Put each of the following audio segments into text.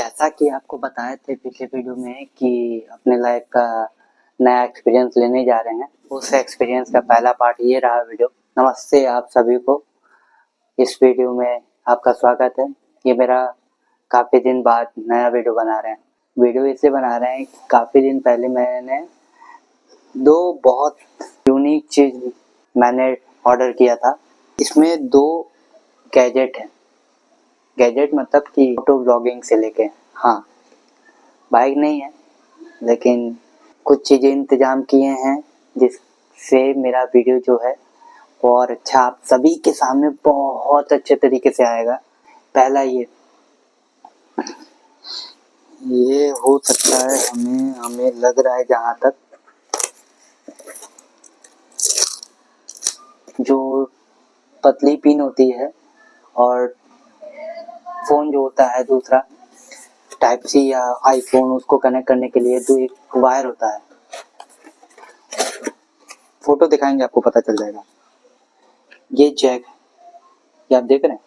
जैसा कि आपको बताए थे पिछले वीडियो में कि अपने लाइफ का नया एक्सपीरियंस लेने जा रहे हैं, उस एक्सपीरियंस का पहला पार्ट ये रहा वीडियो। नमस्ते आप सभी को, इस वीडियो में आपका स्वागत है। ये मेरा काफ़ी दिन बाद नया वीडियो बना रहे हैं। वीडियो इसलिए बना रहे हैं, काफ़ी दिन पहले मैंने दो बहुत यूनिक चीज़ मैंने ऑर्डर किया था। इसमें दो गैजेट हैं। गैजेट मतलब कि फोटो ब्लॉगिंग से लेके, हाँ, बाइक नहीं है लेकिन कुछ चीज़ें इंतज़ाम किए हैं जिससे मेरा वीडियो जो है और अच्छा आप सभी के सामने बहुत अच्छे तरीके से आएगा। पहला ये हो सकता है, हमें लग रहा है जहाँ तक जो पतली पिन होती है और फ़ोन जो होता है दूसरा टाइप सी या आईफोन, उसको कनेक्ट करने के लिए जो एक वायर होता है, फोटो दिखाएंगे आपको पता चल जाएगा। ये जैक है, ये आप देख रहे हैं,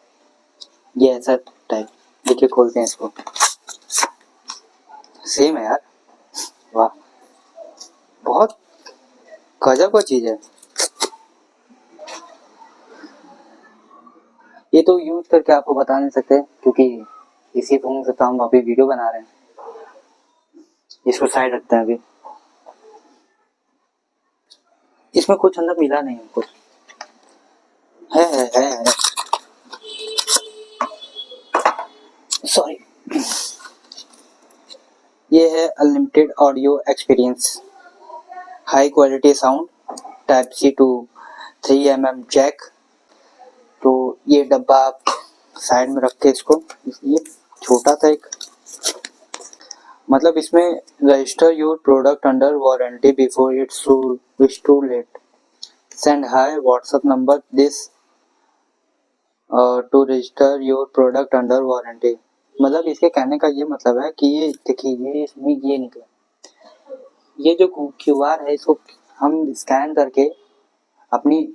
ये ऐसा टाइप, देखिए खोलते हैं इसको, सेम है यार, वाह, बहुत गजब का चीज़ है। ये तो यूज करके आपको बता नहीं सकते क्योंकि इसी फोन से तो हम अभी वीडियो बना रहे हैं। इसको साइड रखते हैं अभी। इसमें कुछ अंदर मिला नहीं हमको, है। सॉरी। ये है unlimited audio experience, high quality sound, type C to 3mm jack. तो ये डब्बा आप साइड में रख के इसको, ये छोटा था एक, मतलब इसमें register your product under warranty before it's too late, send hi WhatsApp number this to register your product under warranty. मतलब इसके कहने का ये मतलब है कि ये देखिए, ये इसमें ये निकला, ये जो QR है इसको हम स्कैन करके अपनी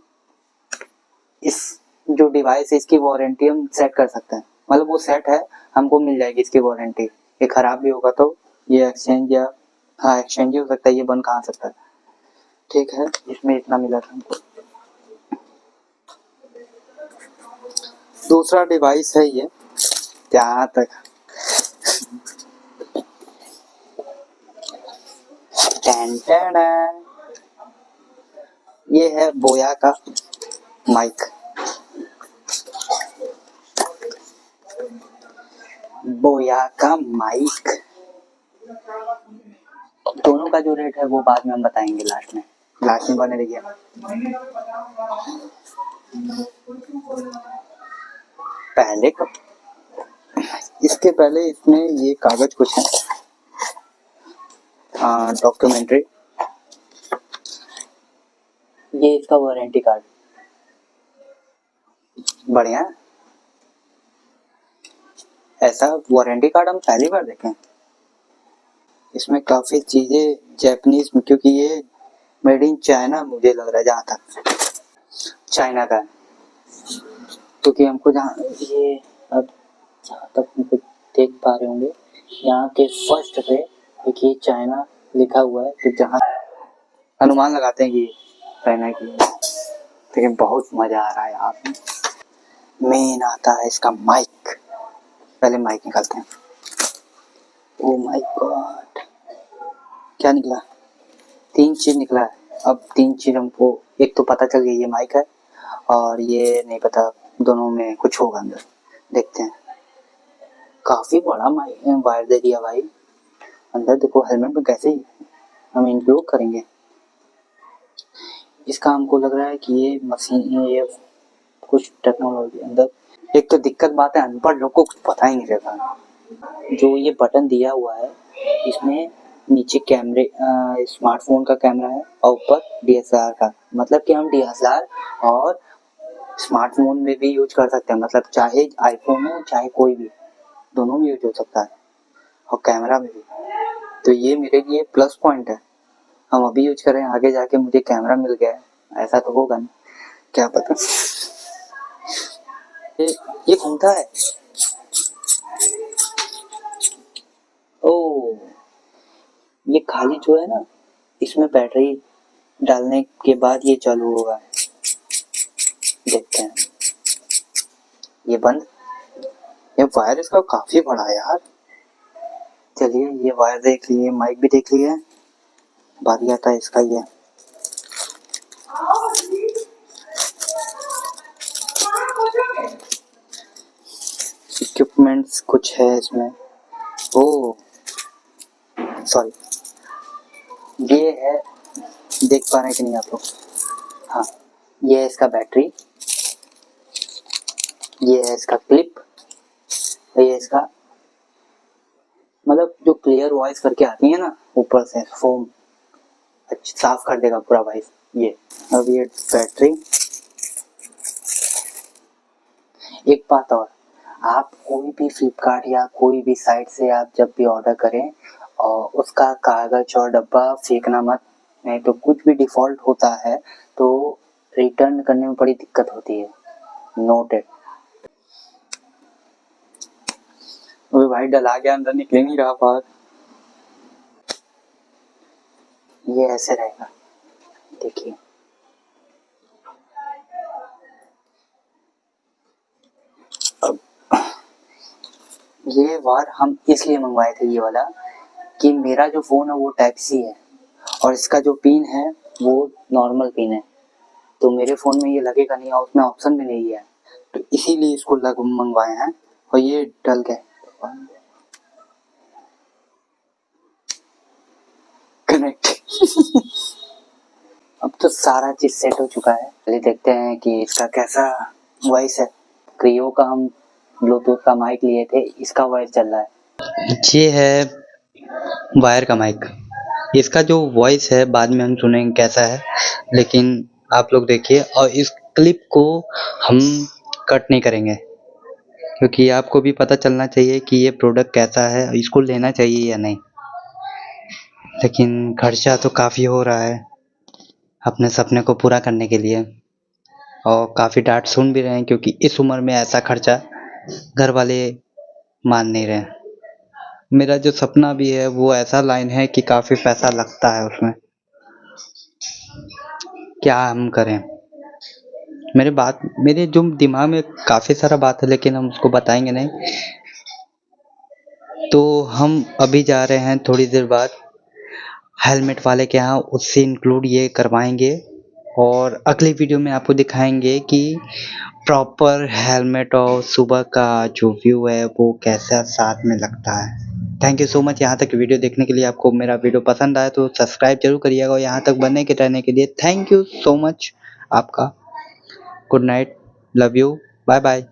इस जो डिवाइस है इसकी वारंटी हम सेट कर सकते हैं। मतलब वो सेट है, हमको मिल जाएगी इसकी वारंटी। ये खराब भी होगा तो ये एक्सचेंज या हाँ एक्सचेंज ही हो सकता है, ये बन कहाँ सकता है। ठीक है, इसमें इतना मिला था हमको। दूसरा डिवाइस है ये, यहाँ तक ये है बोया का माइक। बोया का माइक, दोनों का जो रेट है वो बाद में हम बताएंगे लास्ट में बने रहिए। पहले का, इसके पहले इसमें ये कागज कुछ है, डॉक्यूमेंट्री, ये इसका वारंटी कार्ड, बढ़िया। ऐसा वारंटी कार्ड हम पहली बार देखें। इसमें काफ़ी चीज़ें जैपनीज में, क्योंकि ये मेड इन चाइना मुझे लग रहा है, जहाँ तक चाइना का है, क्योंकि हमको जहाँ ये अब जहाँ तक हमको देख पा रहे होंगे यहाँ के फर्स्ट पे देखिए चाइना लिखा हुआ है, तो जहाँ अनुमान लगाते हैं कि चाइना की, लेकिन बहुत मज़ा आ रहा है यहाँ। मेन आता है इसका माइक, पहले माइक निकालते हैं। ओ माय गॉड, क्या निकला? 3 चीज़ निकला है। अब 3 चीज़ हमको, एक तो पता चल गई ये माइक है, और ये नहीं पता दोनों में कुछ होगा अंदर, देखते हैं। काफ़ी बड़ा माइक वायर दे दिया भाई अंदर, देखो हेलमेट में कैसे हम इंक्लूड करेंगे। इसका हमको लग रहा है कि ये मशीन, ये कुछ टेक्नोलॉजी अंदर। एक तो दिक्कत बात है, अनपढ़ लोग को कुछ पता ही नहीं रहता। जो ये बटन दिया हुआ है इसमें नीचे कैमरे, स्मार्टफोन का कैमरा है और ऊपर DSLR का, मतलब कि हम DSLR और स्मार्टफोन में भी यूज कर सकते हैं, मतलब चाहे आईफोन हो चाहे कोई भी, दोनों में यूज हो सकता है, और कैमरा में भी। तो ये मेरे लिए प्लस पॉइंट है। हम अभी यूज कर रहे हैं, आगे जाके मुझे कैमरा मिल गया है, ऐसा तो होगा नहीं, क्या पता। ये घूमता है, ये खाली जो है ना, इसमें बैटरी डालने के बाद ये चालू होगा। देखते हैं। ये बंद। ये वायर इसका काफी बड़ा है यार। चलिए ये वायर देख लिए, माइक भी देख लिए, बारी आता है इसका ये। इक्विपमेंट्स कुछ है इसमें। ओ सॉरी, ये है, देख पा रहे हैं कि नहीं आप लोग? हाँ, ये है इसका बैटरी, ये है इसका क्लिप, ये है इसका मतलब जो क्लियर वॉइस करके आती है ना ऊपर से फोम, अच्छा साफ कर देगा पूरा वॉइस ये। अब ये बैटरी। एक बात और, आप कोई भी फ्लिपकार्ट या कोई भी साइट से आप जब भी ऑर्डर करें और उसका कागज और डब्बा फेंकना मत, नहीं तो कुछ भी डिफॉल्ट होता है तो रिटर्न करने में बड़ी दिक्कत होती है। नोटेड। अबे भाई डला गया, अंदर निकले नहीं रहा बाहर। ये ऐसे रहेगा, देखिए। अब ये वायर हम इसलिए मंगवाए थे ये वाला कि मेरा जो फ़ोन है वो टाइप सी है और इसका जो पिन है वो नॉर्मल पिन है, तो मेरे फ़ोन में ये लगेगा नहीं और उसमें ऑप्शन भी नहीं है, तो इसीलिए इसको मंगवाए हैं। और ये डल गए कनेक्ट। अब तो सारा चीज़ सेट हो चुका है। चलिए देखते हैं कि इसका कैसा वॉइस है। क्रियो का हम ब्लूटूथ का माइक लिए थे, इसका वॉइस चल रहा है। ये है वायर का माइक, इसका जो वॉइस है बाद में हम सुनेंगे कैसा है, लेकिन आप लोग देखिए। और इस क्लिप को हम कट नहीं करेंगे क्योंकि आपको भी पता चलना चाहिए कि ये प्रोडक्ट कैसा है, इसको लेना चाहिए या नहीं। लेकिन खर्चा तो काफ़ी हो रहा है अपने सपने को पूरा करने के लिए, और काफ़ी डांट सुन भी रहे हैं क्योंकि इस उम्र में ऐसा खर्चा घर वाले मान नहीं रहे। मेरा जो सपना भी है वो ऐसा लाइन है कि काफ़ी पैसा लगता है उसमें, क्या हम करें। मेरे जो दिमाग में काफ़ी सारा बात है लेकिन हम उसको बताएंगे नहीं। तो हम अभी जा रहे हैं थोड़ी देर बाद हेलमेट वाले के यहाँ, उससे इंक्लूड ये करवाएंगे और अगली वीडियो में आपको दिखाएंगे कि प्रॉपर हेलमेट और सुबह का जो व्यू है वो कैसा साथ में लगता है। थैंक यू सो मच यहाँ तक वीडियो देखने के लिए। आपको मेरा वीडियो पसंद आया तो सब्सक्राइब जरूर करिएगा और यहाँ तक बनने के रहने के लिए थैंक यू सो मच आपका। Good night, love you, bye bye.